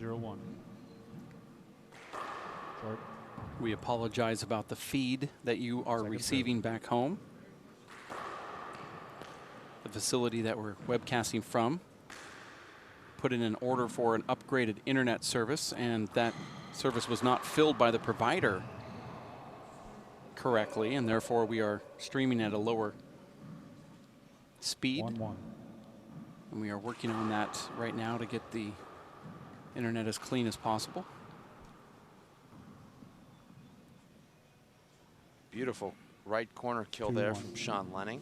0-1. Short. We apologize about the feed that you are receiving back home. The facility that we're webcasting from put in an order for an upgraded internet service, and that service was not filled by the provider correctly, and therefore we are streaming at a lower speed. 1-1. And we are working on that right now to get the internet as clean as possible. Beautiful right corner kill 2-1. there from Sean Lenning.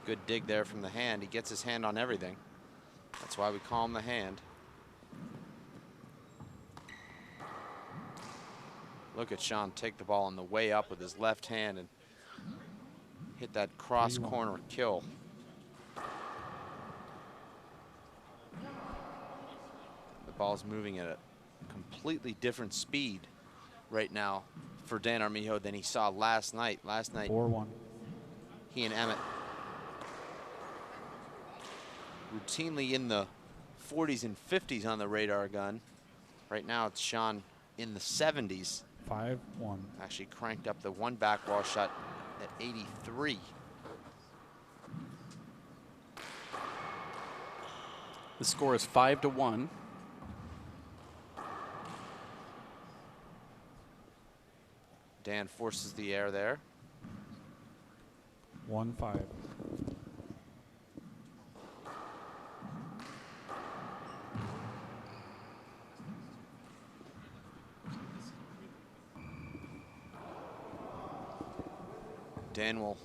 Good dig there from the hand. He gets his hand on everything. That's why we call him the hand. Look at Sean take the ball on the way up with his left hand and hit that cross corner kill. The ball's moving at a completely different speed right now for Dan Armijo than he saw last night. Last night, 4-1. he and Emmett routinely in the 40s and 50s on the radar gun. Right now it's Sean in the 70s. 5-1. Actually cranked up the one back wall shot at 83. The score is 5-1. Dan forces the air there. 1-5. Dan will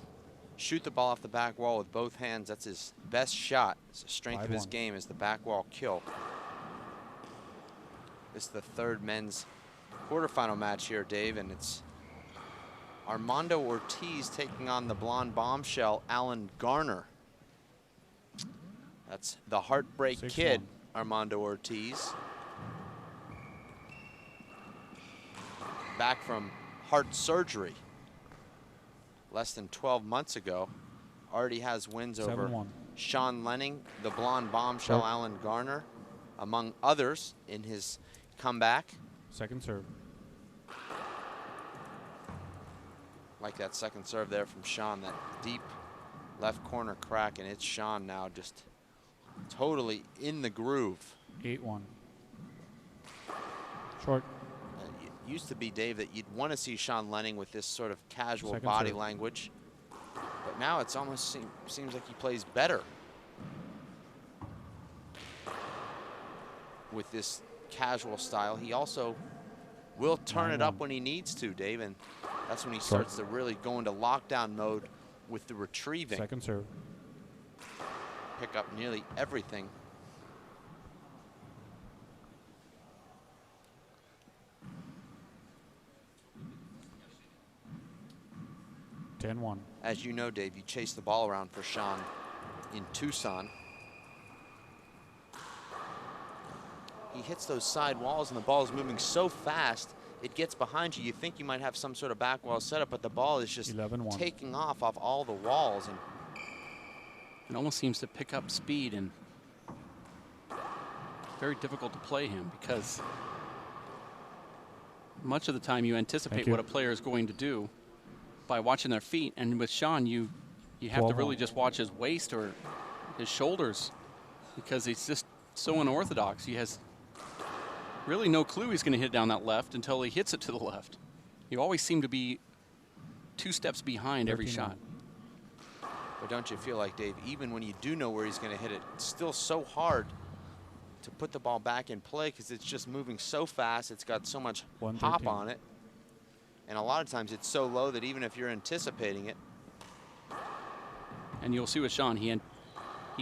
shoot the ball off the back wall with both hands. That's his best shot. It's the strength of his game is the back wall kill. This is the third men's quarterfinal match here, Dave, and it's Armando Ortiz taking on the blonde bombshell, Alan Garner. That's the Heartbreak Kid, Armando Ortiz. Back from heart surgery less than 12 months ago. Already has wins over Sean Lenning, the blonde bombshell, Alan Garner, among others in his comeback. Second serve. Like that second serve there from Sean, that deep left corner crack, and it's Sean now just totally in the groove. 8-1. Short. It used to be, Dave, that you'd want to see Sean Lenning with this sort of casual body language, but now it's almost seems like he plays better with this casual style. He also will turn it up when he needs to, Dave, and that's when he starts to really go into lockdown mode with the retrieving. Second serve. Pick up nearly everything. As you know, Dave, you chase the ball around for Sean in Tucson. He hits those side walls and the ball is moving so fast it gets behind you. You think you might have some sort of back wall setup, but the ball is just taking off all the walls. And it almost seems to pick up speed, and very difficult to play him because much of the time you anticipate what a player is going to do by watching their feet, and with Sean, you have to really just watch his waist or his shoulders because he's just so unorthodox. He has really no clue he's going to hit down that left until he hits it to the left. You always seem to be 2 steps behind every shot. But don't you feel like, Dave, even when you do know where he's going to hit it, it's still so hard to put the ball back in play because it's just moving so fast. It's got so much hop on it. And a lot of times it's so low that even if you're anticipating it. And you'll see with Sean, he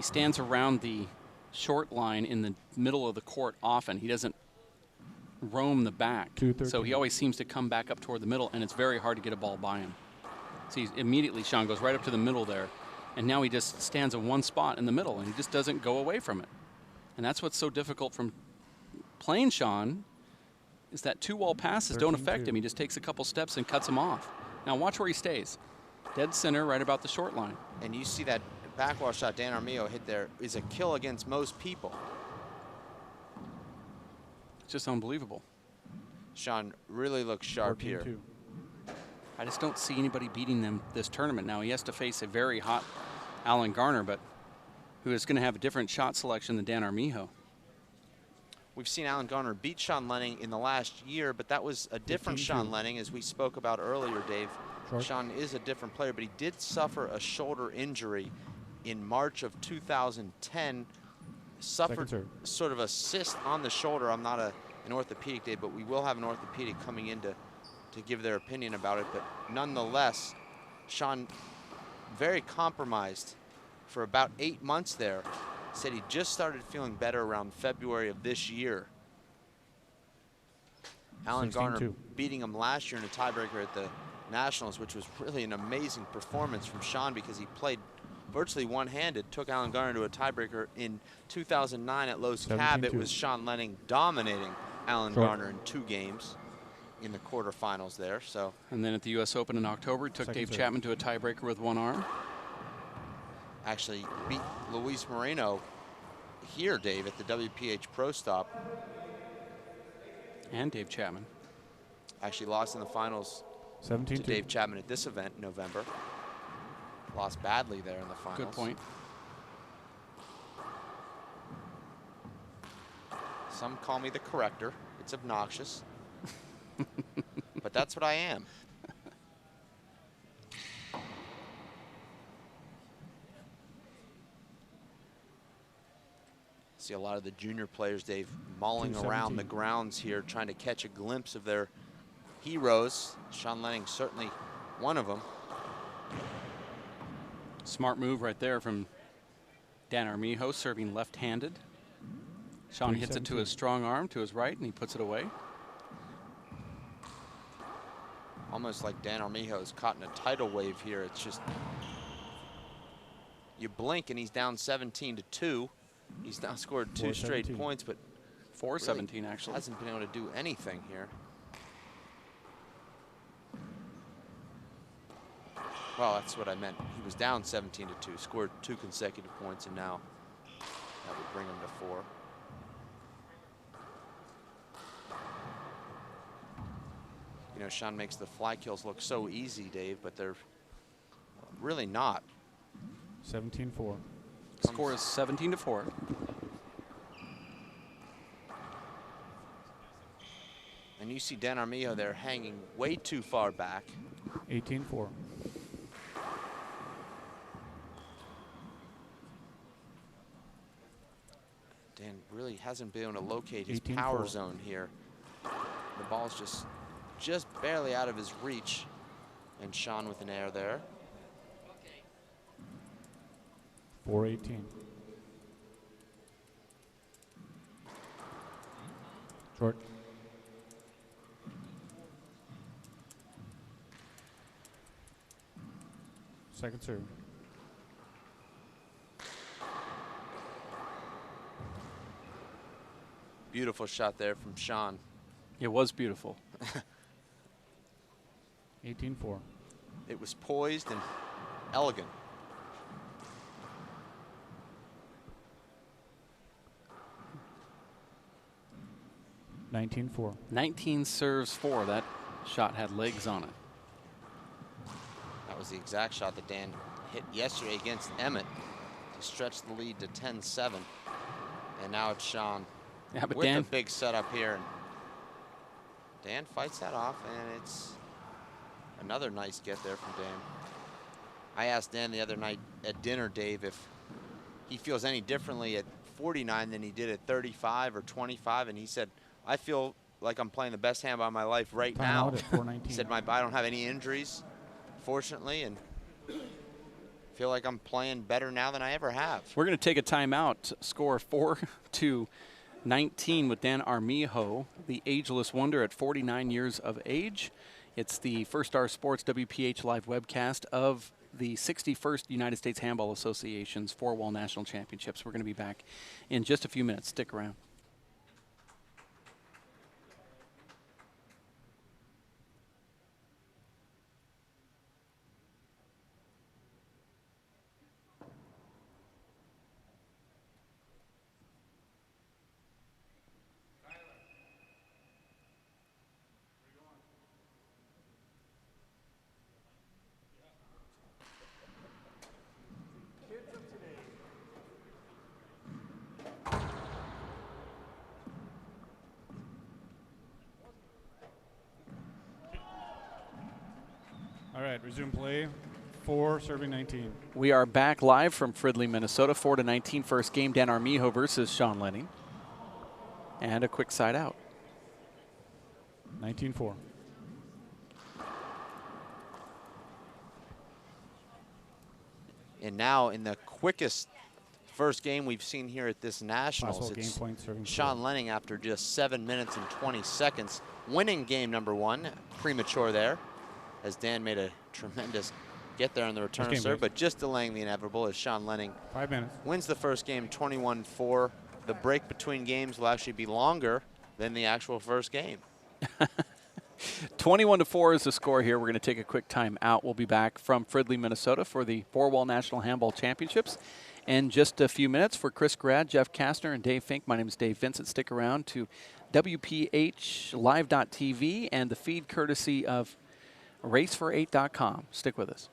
stands around the short line in the middle of the court often. He doesn't roam the back. So he always seems to come back up toward the middle, and it's very hard to get a ball by him. See, immediately Sean goes right up to the middle there, and now he just stands in one spot in the middle, and he just doesn't go away from it. And that's what's so difficult from playing Sean, is that 2-wall passes don't affect him. He just takes a couple steps and cuts him off. Now watch where he stays. Dead center, right about the short line. And you see that backwall shot Dan Armijo hit there is a kill against most people. It's just unbelievable. Sean really looks sharp here. I just don't see anybody beating them this tournament. Now he has to face a very hot Alan Garner, but who is going to have a different shot selection than Dan Armijo. We've seen Alan Garner beat Sean Lenning in the last year, but that was a different Sean Lenning, as we spoke about earlier, Dave. Short. Sean is a different player, but he did suffer a shoulder injury in March of 2010. Suffered sort of a cyst on the shoulder. I'm not an orthopedic, Dave, but we will have an orthopedic coming in to give their opinion about it. But nonetheless, Sean, very compromised for about 8 months there. Said he just started feeling better around February of this year. Alan Garner beating him last year in a tiebreaker at the Nationals, which was really an amazing performance from Sean because he played virtually one-handed, took Alan Garner to a tiebreaker in 2009 at Los Cab. It was Sean Lenning dominating Alan Garner in 2 games in the quarterfinals there. So. And then at the U.S. Open in October, he took Dave Chapman to a tiebreaker with one arm. Actually beat Luis Moreno here, Dave, at the WPH Pro Stop. And Dave Chapman. Actually lost in the finals to Dave Chapman at this event in November. Lost badly there in the finals. Good point. Some call me the corrector. It's obnoxious. But that's what I am. See a lot of the junior players, Dave, mulling around the grounds here, trying to catch a glimpse of their heroes. Sean Lenning certainly one of them. Smart move right there from Dan Armijo, serving left-handed. Sean hits it to his strong arm, to his right, and he puts it away. Almost like Dan Armijo's caught in a tidal wave here. It's just, you blink and he's down 17-2. He's now scored 2 straight points, but 4-17 really actually. Hasn't been able to do anything here. Well, that's what I meant. He was down 17-2, scored 2 consecutive points, and now that would bring him to 4. You know, Sean makes the fly kills look so easy, Dave, but they're really not. 17-4. Score is 17-4. And you see Dan Armijo there hanging way too far back. 18-4. Dan really hasn't been able to locate his power zone here. The ball's just barely out of his reach. And Sean with an air there. 4-18. Short. Second serve. Beautiful shot there from Sean. It was beautiful. 18-4. It was poised and elegant. $19-4. 19 serves 4. That shot had legs on it. That was the exact shot that Dan hit yesterday against Emmett to stretch the lead to 10-7. And now it's Sean Yeah, but with Dan, a big setup here. And Dan fights that off, and it's another nice get there from Dan. I asked Dan the other night at dinner, Dave, if he feels any differently at 49 than he did at 35 or 25, and he said, I feel like I'm playing the best handball of my life right now. He said, I don't have any injuries, fortunately, and feel like I'm playing better now than I ever have. we're going to take a timeout. Score 4-19 with Dan Armijo, the ageless wonder at 49 years of age. It's the First Star Sports WPH live webcast of the 61st United States Handball Association's 4-Wall National Championships. We're going to be back in just a few minutes. Stick around. right, resume play. 4, serving 19. We are back live from Fridley, Minnesota. 4-19 first game. Dan Armijo versus Sean Lenning. And a quick side out. 19-4. And now in the quickest first game we've seen here at this Nationals, Game it's point, serving Sean Lenning after just 7 minutes and 20 seconds, winning game number 1. Premature there, as Dan made a tremendous get there on the return serve, but just delaying the inevitable as Sean Lenning 5 minutes. wins the first game 21-4. The break between games will actually be longer than the actual first game. 21-4 is the score here. We're going to take a quick time out. We'll be back from Fridley, Minnesota for the Four-Wall National Handball Championships in just a few minutes. For Chris Grad, Jeff Kastner, and Dave Fink, my name is Dave Vincent. Stick around to WPHLive.tv and the feed courtesy of racefor8.com. Stick with us.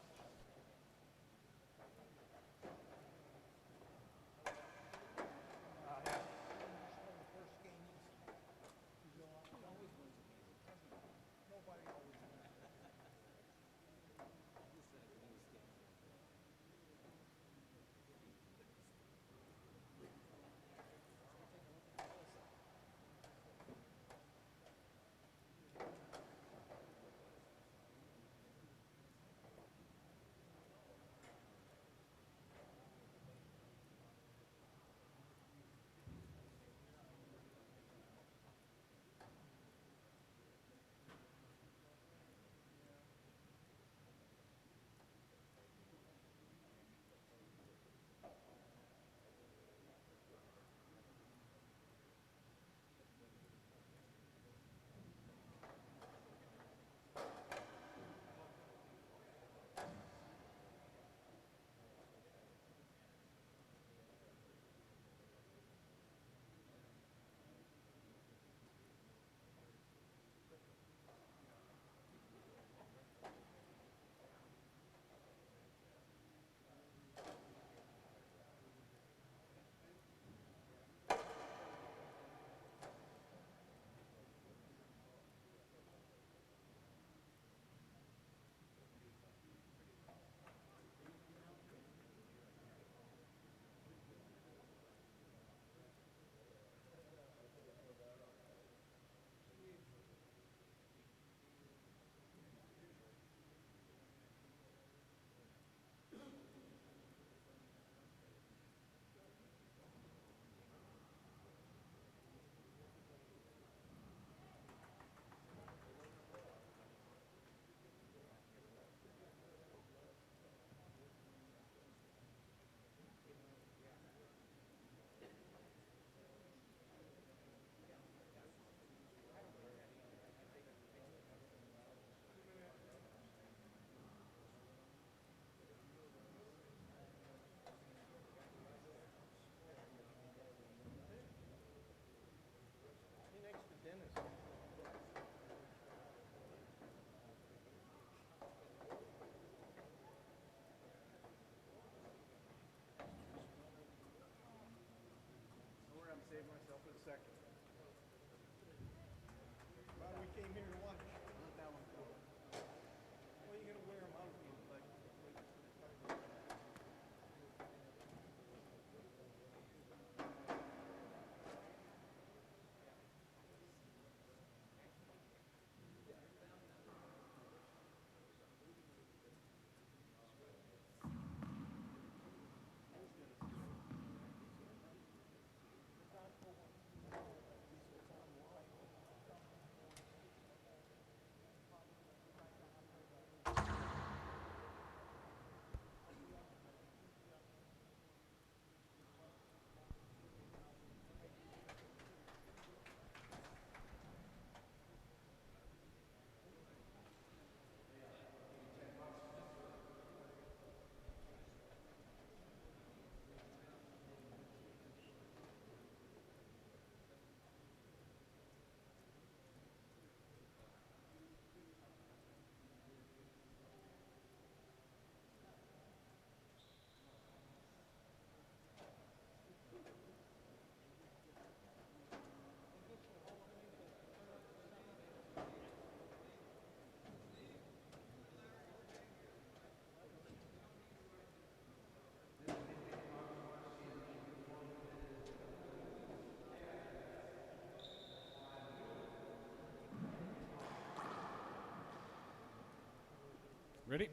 Ready?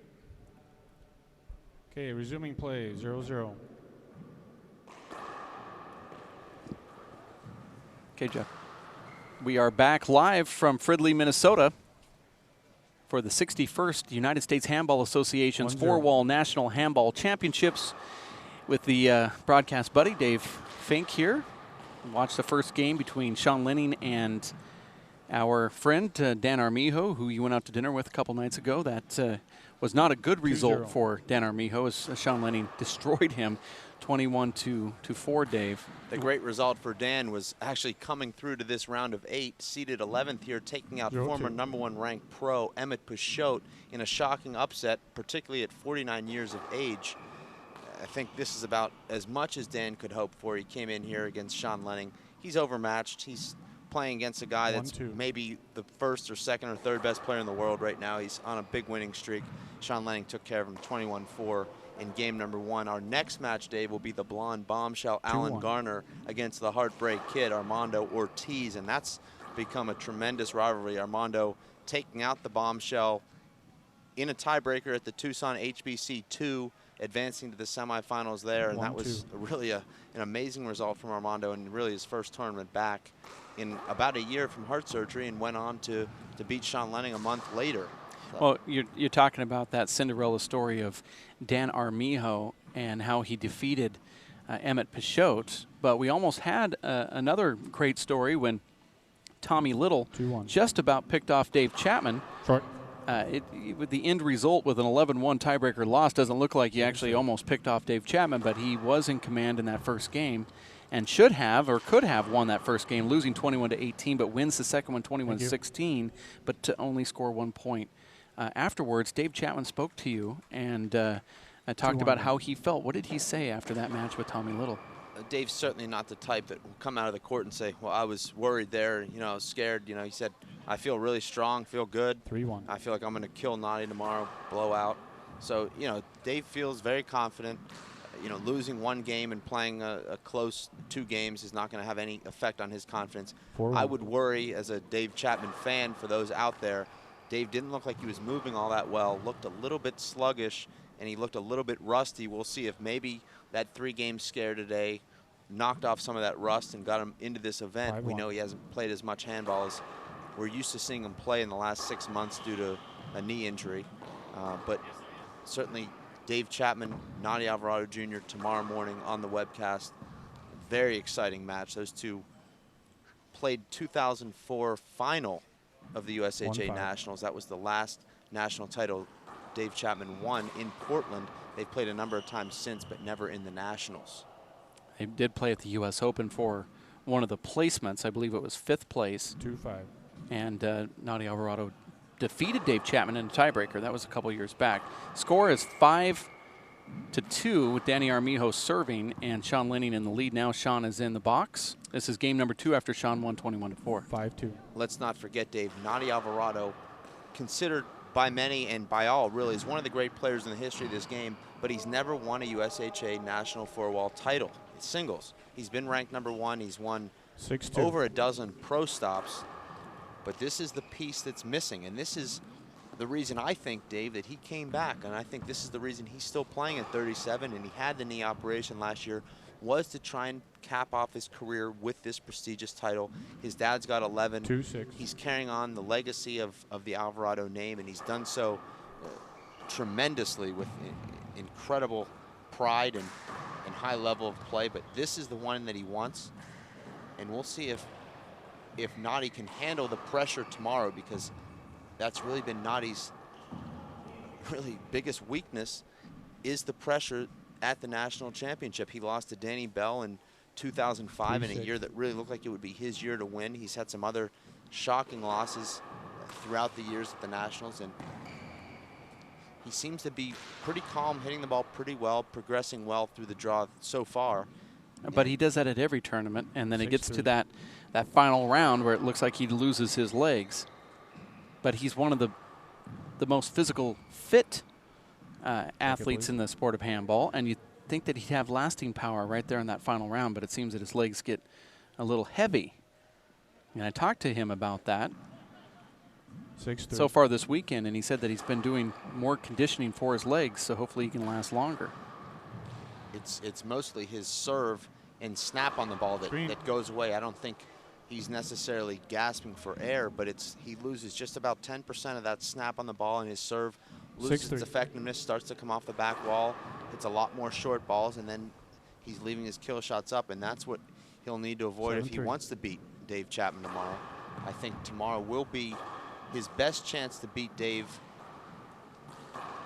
Okay, resuming play, 0-0. Okay, Jeff. We are back live from Fridley, Minnesota for the 61st United States Handball Association's 4-Wall National Handball Championships with the broadcast buddy, Dave Fink here. Watched the first game between Sean Lenning and our friend, Dan Armijo, who you went out to dinner with a couple nights ago. That was not a good result for Dan Armijo as Sean Lenning destroyed him 21-4, Dave. The great result for Dan was actually coming through to this round of 8, seeded 11th here, taking out former #1 ranked pro Emmett Peugeot in a shocking upset, particularly at 49 years of age. I think this is about as much as Dan could hope for. He came in here against Sean Lenning. He's overmatched. He's playing against a guy that's maybe the first or second or third best player in the world right now. He's on a big winning streak. Sean Lenning took care of him 21-4 in game number 1. Our next match, Dave, will be the blonde bombshell Alan Garner against the Heartbreak Kid, Armando Ortiz, and that's become a tremendous rivalry. Armando taking out the bombshell in a tiebreaker at the Tucson HBC 2, advancing to the semifinals there, and that was really an amazing result from Armando, and really his first tournament back in about a year from heart surgery, and went on to beat Sean Lenning a month later. So. Well, you're talking about that Cinderella story of Dan Armijo and how he defeated Emmett Peugeot, but we almost had another great story when Tommy Little just about picked off Dave Chapman. Short. With the end result with an 11-1 tiebreaker loss, doesn't look like he actually almost picked off Dave Chapman, but he was in command in that first game and should have or could have won that first game, losing 21-18, but wins the second one 21-16, but to only score 1 point. Afterwards, Dave Chapman spoke to you and talked about how he felt. What did he say after that match with Tommy Little? Dave's certainly not the type that will come out of the court and say, well, I was worried there, I was scared. He said, I feel really strong, feel good. 3-1. I feel like I'm going to kill Nadi tomorrow, blow out. So, Dave feels very confident. Losing one game and playing a close 2 games is not going to have any effect on his confidence. I would worry as a Dave Chapman fan for those out there. Dave didn't look like he was moving all that well, looked a little bit sluggish, and he looked a little bit rusty. We'll see if maybe that 3-game scare today knocked off some of that rust and got him into this event. We know he hasn't played as much handball as we're used to seeing him play in the last 6 months due to a knee injury. But certainly Dave Chapman, Nadi Alvarado Jr. tomorrow morning on the webcast. Very exciting match. Those two played 2004 final of the USHA Nationals. That was the last national title Dave Chapman won in Portland. They've played a number of times since, but never in the Nationals. They did play at the U.S. Open for one of the placements. I believe it was 5th place. 2-5. And Nadi Alvarado defeated Dave Chapman in a tiebreaker. That was a couple years back. Score is 5-2 with Danny Armijo serving and Sean Lenning in the lead. Now Sean is in the box. This is game number 2 after Sean won 21-4. 5-2. Let's not forget, Dave, Nadi Alvarado, considered by many and by all really is one of the great players in the history of this game, but he's never won a USHA national 4-wall title. It's singles. He's been ranked #1. He's won 6-2. over a dozen pro stops, but this is the piece that's missing, and this is the reason I think, Dave, that he came back, and I think this is the reason he's still playing at 37, and he had the knee operation last year, was to try and cap off his career with this prestigious title. His dad's got 11. 2-6. He's carrying on the legacy of the Alvarado name, and he's done so tremendously with incredible pride and high level of play. But this is the one that he wants, and we'll see if Nadi can handle the pressure tomorrow, because that's really been Nadi's really biggest weakness, is the pressure at the national championship. He lost to Danny Bell in 2005 in a year that really looked like it would be his year to win. He's had some other shocking losses throughout the years at the Nationals, and he seems to be pretty calm, hitting the ball pretty well, progressing well through the draw so far. But he does that at every tournament, and then it gets to that final round where it looks like he loses his legs. But he's one of the most physical fit athletes in the sport of handball, and you think that he'd have lasting power right there in that final round, but it seems that his legs get a little heavy. And I talked to him about that. so far this weekend, and he said that he's been doing more conditioning for his legs, so hopefully he can last longer. It's mostly his serve and snap on the ball that goes away. I don't think he's necessarily gasping for air, but he loses just about 10% of that snap on the ball, and his serve loses its effectiveness, starts to come off the back wall. It's a lot more short balls, and then he's leaving his kill shots up, and that's what he'll need to avoid if he wants to beat Dave Chapman tomorrow. I think tomorrow will be his best chance to beat Dave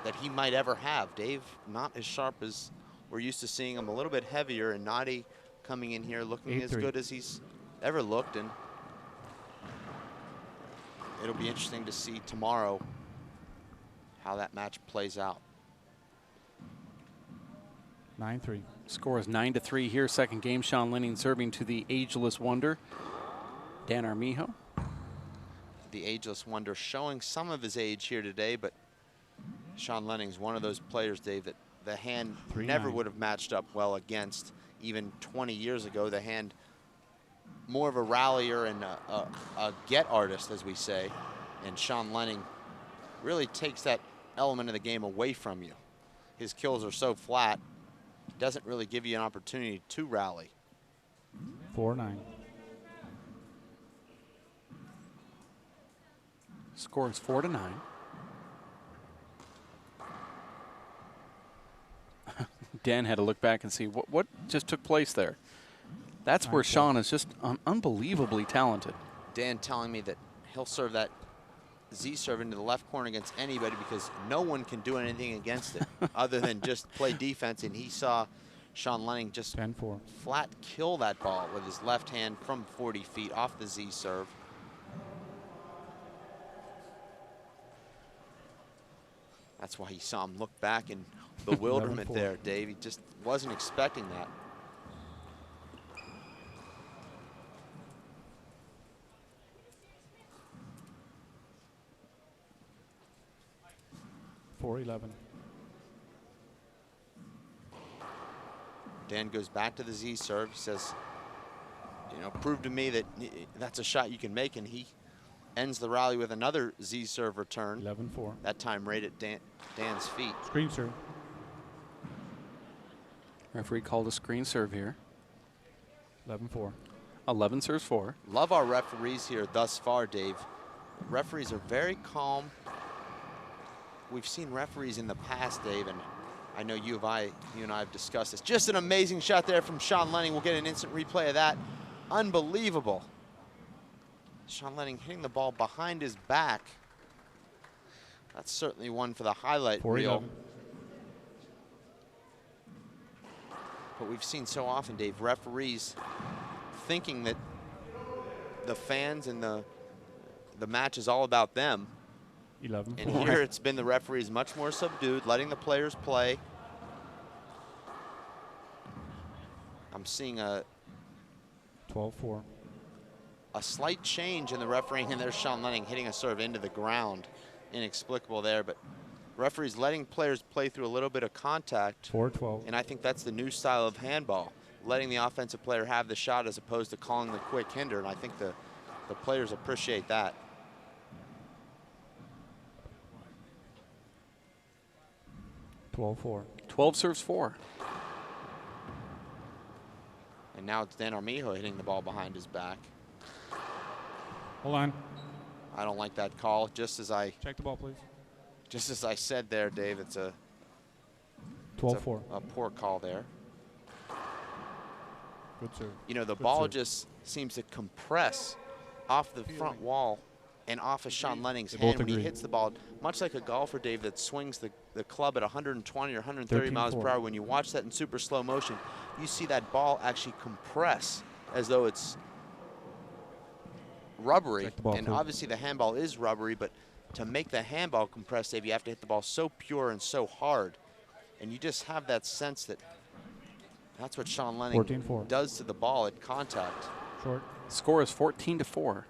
that he might ever have. Dave not as sharp as we're used to seeing him, a little bit heavier, and Nadi coming in here looking as good as he's ever looked, and it'll be interesting to see tomorrow how that match plays out. 9-3. Score is 9-3 here. Second game, Sean Lenning serving to the ageless wonder, Dan Armijo. The ageless wonder showing some of his age here today, but Sean Lenning's one of those players, Dave, that the hand never would have matched up well against even 20 years ago. The hand more of a rallier and a get artist, as we say, and Sean Lenning really takes that element of the game away from you. His kills are so flat, doesn't really give you an opportunity to rally. 4-9. Score is 4-9. Dan had to look back and see what just took place there. That's where Sean is just unbelievably talented. Dan telling me that he'll serve that Z serve into the left corner against anybody because no one can do anything against it other than just play defense. And he saw Sean Lenning just 10-4. flat kill that ball with his left hand from 40 feet off the Z serve. That's why he saw him look back in bewilderment there, Dave. He just wasn't expecting that. Dan goes back to the Z serve. He says, you know, prove to me that that's a shot you can make, and he ends the rally with another Z serve return. 11-4. That time right at Dan's feet. Screen serve. Referee called a screen serve here. 11-4. 11 serves 4. Love our referees here thus far, Dave. Referees are very calm. We've seen referees in the past, Dave, and I know you and I have discussed this. Just an amazing shot there from Sean Lenning. We'll get an instant replay of that. Unbelievable. Sean Lenning hitting the ball behind his back. That's certainly one for the highlight reel. But we've seen so often, Dave, referees thinking that the fans and the match is all about them. 11-4. And here it's been the referees much more subdued, letting the players play. I'm seeing a 12-4. A slight change in the refereeing, and there's Sean Lenning hitting a serve into the ground. Inexplicable there, but referees letting players play through a little bit of contact. 4-12. And I think that's the new style of handball, letting the offensive player have the shot as opposed to calling the quick hinder, and I think the players appreciate that. 12-4. 12 serves 4. And now it's Dan Armijo hitting the ball behind his back. Hold on. I don't like that call. Just as I check the ball, please. Just as I said there, Dave, it's a 12-4. A poor call there. Good serve. You know, the ball just seems to compress off the front wall and off of Sean Lenning's hand when he hits the ball. Much like a golfer, Dave, that swings the club at 120 or 130 miles per hour. When you watch that in super slow motion, you see that ball actually compress as though it's rubbery. And obviously the handball is rubbery, but to make the handball compress, Dave, you have to hit the ball so pure and so hard. And you just have that sense that that's what Sean Lenning does to the ball at contact. Short. Score is 14-4.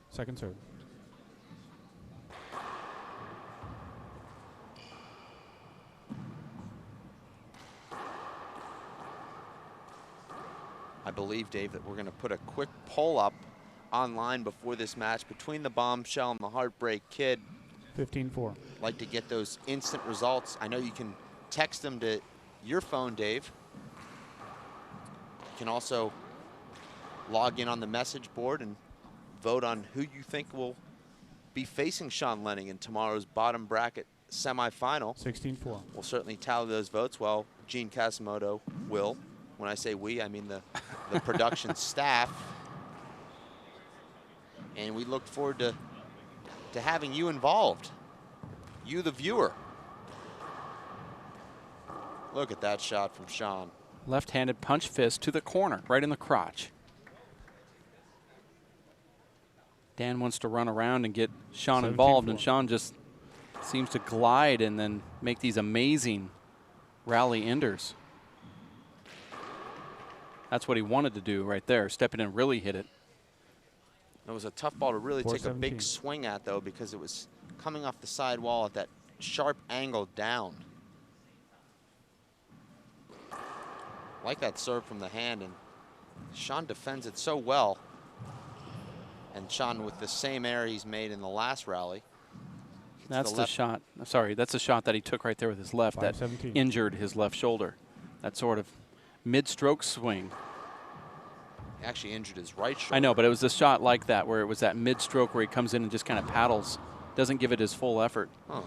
Second serve. I believe, Dave, that we're going to put a quick poll up online before this match between the Bombshell and the Heartbreak Kid. 15-4. Like to get those instant results. I know you can text them to your phone, Dave. You can also log in on the message board and vote on who you think will be facing Sean Lenning in tomorrow's bottom bracket semifinal. 16-4. We'll certainly tally those votes. Well, Gene Casimoto will. When I say we, I mean the production staff. And we look forward to having you involved. You, the viewer. Look at that shot from Sean. Left-handed punch fist to the corner, right in the crotch. Dan wants to run around and get Sean involved, and Sean just seems to glide and then make these amazing rally enders. That's what he wanted to do right there, step in and really hit it. It was a tough ball to really take a 417. big swing at, though, because it was coming off the side wall at that sharp angle down. Like that serve from the hand, and Sean defends it so well. And Sean with the same error he's made in the last rally. That's the shot. Sorry, that's a shot that he took right there with his left that injured his left shoulder. That sort of mid-stroke swing. He actually injured his right shoulder. I know, but it was a shot like that where it was that mid-stroke where he comes in and just kind of paddles. Doesn't give it his full effort. Huh.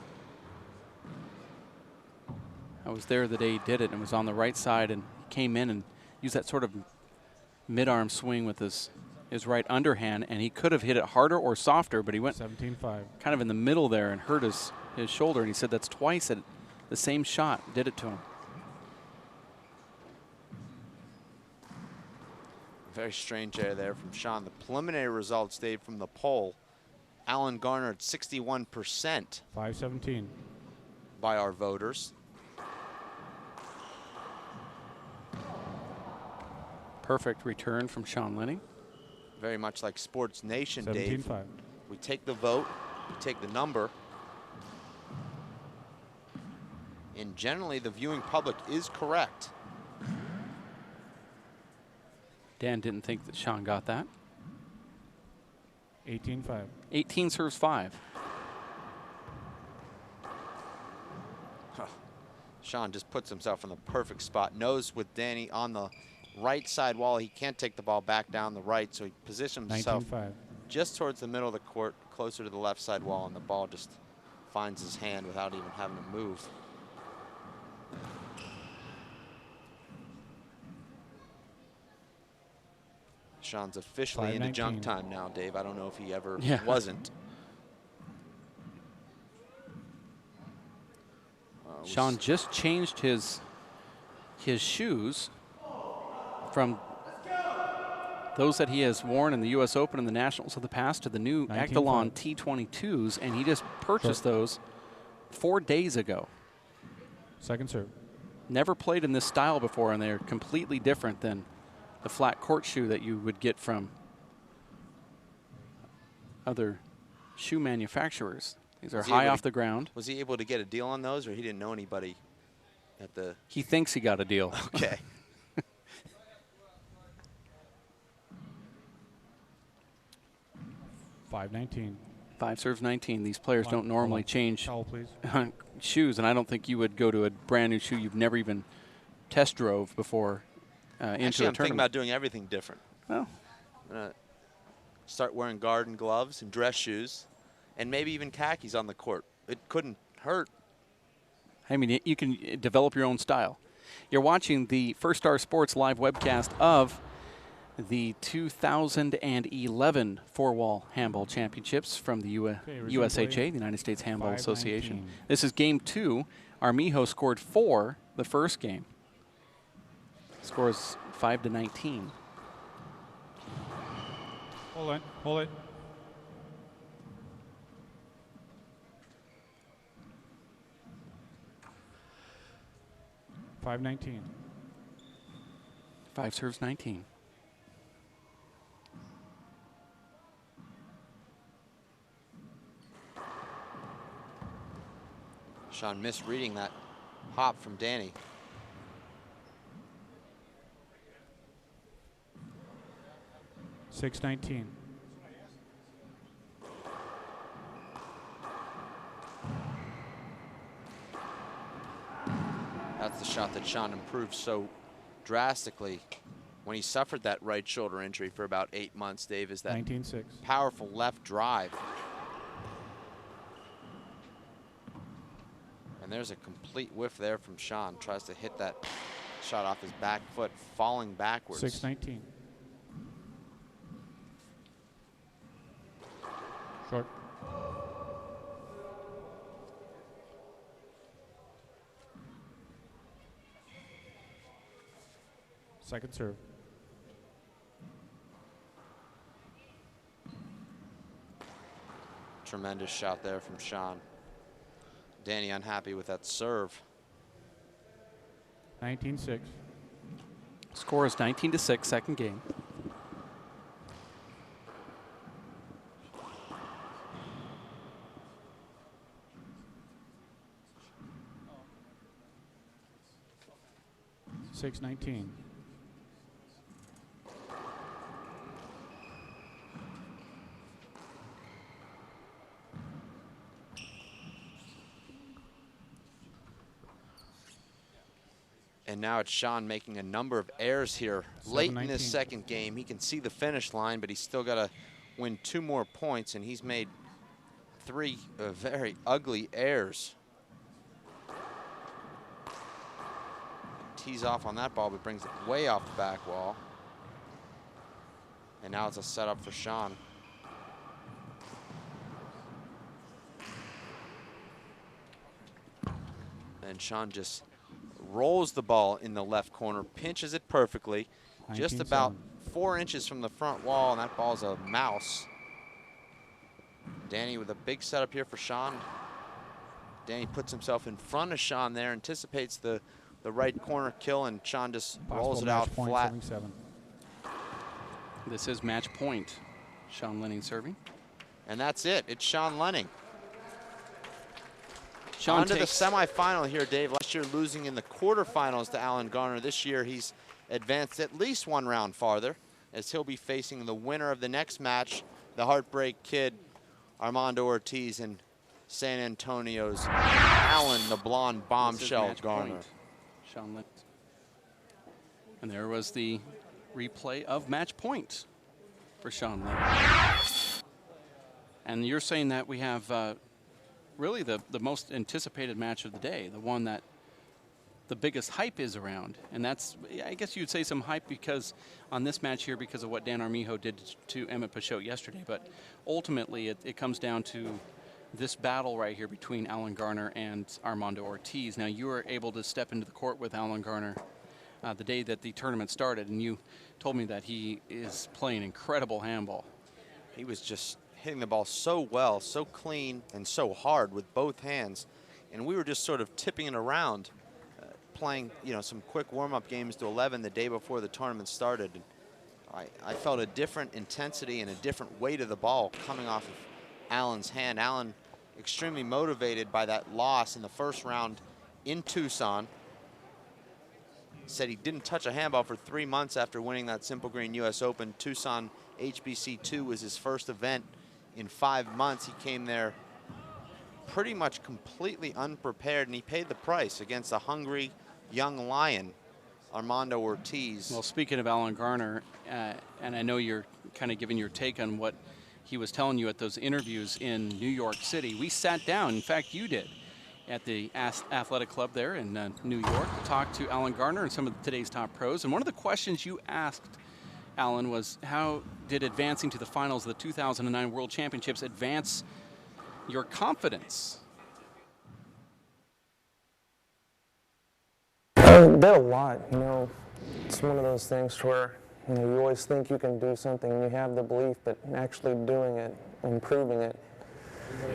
I was there the day he did it and was on the right side, and he came in and used that sort of mid-arm swing with his right underhand, and he could have hit it harder or softer, but he went 17-5. kind of in the middle there and hurt his shoulder, and he said that's twice that the same shot did it to him. Very strange error there from Sean. The preliminary results, Dave, from the poll. Alan garnered 61%. 5-17. By our voters. Perfect return from Sean Lenning. Very much like Sports Nation, 17-5. Dave. We take the vote, we take the number. And generally, the viewing public is correct. Dan didn't think that Sean got that. 18-5. 18 serves 5. Huh. Sean just puts himself in the perfect spot. Knows with Danny on the right side wall, he can't take the ball back down the right, so he positions himself 19-5. just towards the middle of the court, closer to the left side wall, and the ball just finds his hand without even having to move. Sean's officially into junk time now, Dave. I don't know if he ever wasn't. Sean just changed his shoes from those that he has worn in the U.S. Open and the Nationals of the past to the new Agdalon T22s, and he just purchased those 4 days ago. Second serve. Never played in this style before, and they're completely different than the flat court shoe that you would get from other shoe manufacturers. These are high off the ground. Was he able to get a deal on those, or he didn't know anybody at the... He thinks he got a deal. Okay. 5-19. 5 serves 19. These players don't normally change towel, please. shoes, and I don't think you would go to a brand new shoe you've never even test drove before into Actually, a I'm tournament. thinking about doing everything different. Well, I'm gonna start wearing garden gloves and dress shoes, and maybe even khakis on the court. It couldn't hurt. I mean, you can develop your own style. You're watching the First Star Sports live webcast of the 2011 four-wall handball championships from the USHA, the United States Handball Association. This is game 2. Armijo scored 4 the first game. Scores 5-19. Hold it. Hold it. $5-19. 5 serves 19. Sean misreading that hop from Danny. $6-19. that's the shot that Sean improved so drastically when he suffered that right shoulder injury for about 8 months, Dave, is that 19-6. powerful left drive. And there's a complete whiff there from Sean. Tries to hit that shot off his back foot, falling backwards. 6-19. Short. Second serve. Tremendous shot there from Sean. Danny unhappy with that serve. 19-6. Score is 19-6, second game. Six 19. And now it's Sean making a number of errors here. Late in this 7-19. second game, he can see the finish line, but he's still got to win 2 more points, and he's made 3 very ugly errors. Tees off on that ball, but brings it way off the back wall. And now it's a setup for Sean. And Sean just rolls the ball in the left corner, pinches it perfectly, just about 4 inches from the front wall, and that ball's a mouse. Danny with a big setup here for Sean. Danny puts himself in front of Sean there, anticipates the right corner kill, and Sean just rolls it out flat. 77. This is match point. Sean Lenning serving. And that's it. It's Sean Lenning. Sean on to the semifinal here, Dave. Last year losing in the quarterfinals to Alan Garner. This year he's advanced at least 1 round farther, as he'll be facing the winner of the next match, the Heartbreak Kid, Armando Ortiz, in San Antonio's Alan, the blonde bombshell Garner. Point. Sean Lenning. And there was the replay of match point for Sean Lenning. And you're saying that we have really the most anticipated match of the day, the one that the biggest hype is around. And that's, I guess you'd say, some hype because on this match here because of what Dan Armijo did to Emmett Pachot yesterday. But ultimately it comes down to this battle right here between Alan Garner and Armando Ortiz. Now, you were able to step into the court with Alan Garner the day that the tournament started, and you told me that he is playing incredible handball. He was just hitting the ball so well, so clean, and so hard with both hands. And we were just sort of tipping it around, playing, some quick warm-up games to 11 the day before the tournament started. And I felt a different intensity and a different weight of the ball coming off of Alan's hand. Alan extremely motivated by that loss in the first round in Tucson. Said he didn't touch a handball for 3 months after winning that Simple Green US Open. Tucson HBC2 was his first event in 5 months. He came there pretty much completely unprepared, and he paid the price against a hungry young lion, Armando Ortiz. Well, speaking of Alan Garner, and I know you're kind of giving your take on what he was telling you at those interviews in New York City. We sat down, in fact you did, at the athletic club there in New York, talked to Alan Garner and some of today's top pros. And one of the questions you asked Alan was, how did advancing to the finals of the 2009 World Championships advance your confidence? It did a lot, It's one of those things where, you always think you can do something and you have the belief, but actually doing it and proving it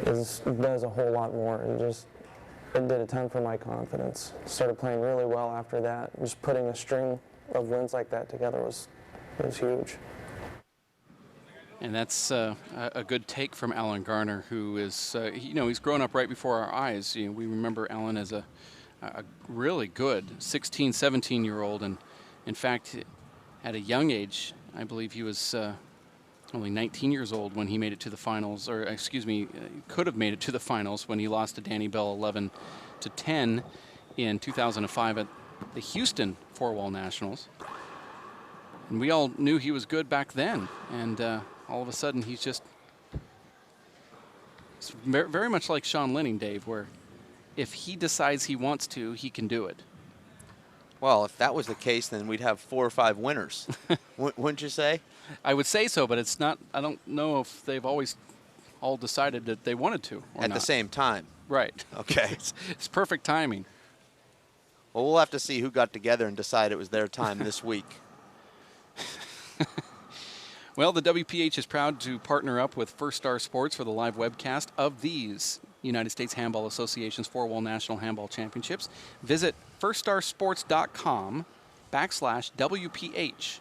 does a whole lot more. It did a ton for my confidence. Started playing really well after that. Just putting a string of wins like that together was huge. And that's a good take from Alan Garner, who is, he's grown up right before our eyes. We remember Alan as a really good 16, 17-year-old. And in fact, at a young age, I believe he was only 19 years old when he made it to the finals, or excuse me, could have made it to the finals when he lost to Danny Bell 11-10 in 2005 at the Houston Four-Wall Nationals. And we all knew he was good back then. And all of a sudden, he's just very much like Sean Lenning, Dave, where if he decides he wants to, he can do it. Well, if that was the case, then we'd have 4 or 5 winners. Wouldn't you say? I would say so, but it's not. I don't know if they've always all decided that they wanted to or At not. the same time. Right. Okay. It's perfect timing. Well, we'll have to see who got together and decide it was their time this week. Well, the WPH is proud to partner up with First Star Sports for the live webcast of these United States Handball Association's Four-Wall National Handball Championships. Visit firststarsports.com/WPH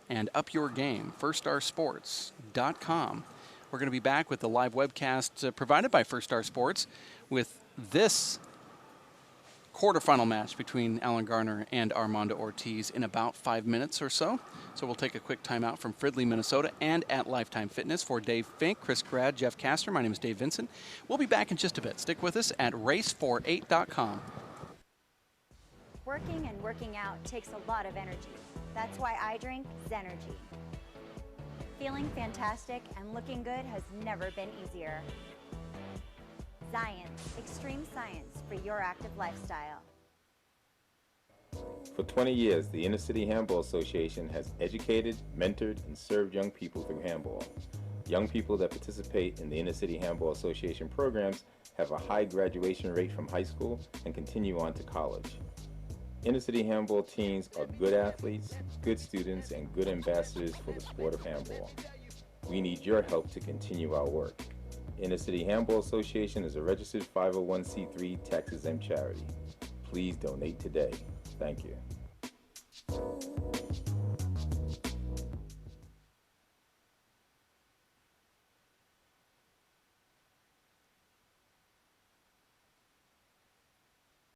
and up your game, firststarsports.com. We're going to be back with the live webcast provided by First Star Sports with this quarterfinal match between Alan Garner and Armando Ortiz in about 5 minutes or so. So we'll take a quick timeout from Fridley, Minnesota, and at Lifetime Fitness. For Dave Fink, Chris Grad, Jeff Castor, my name is Dave Vincent. We'll be back in just a bit. Stick with us at race48.com. Working and working out takes a lot of energy. That's why I drink Zenergy. Feeling fantastic and looking good has never been easier. Science, extreme science for your active lifestyle. For 20 years, the Inner City Handball Association has educated, mentored, and served young people through handball. Young people that participate in the Inner City Handball Association programs have a high graduation rate from high school and continue on to college. Inner City Handball teams are good athletes, good students, and good ambassadors for the sport of handball. We need your help to continue our work. Inner City Handball Association is a registered 501c3 tax-exempt charity. Please donate today. Thank you.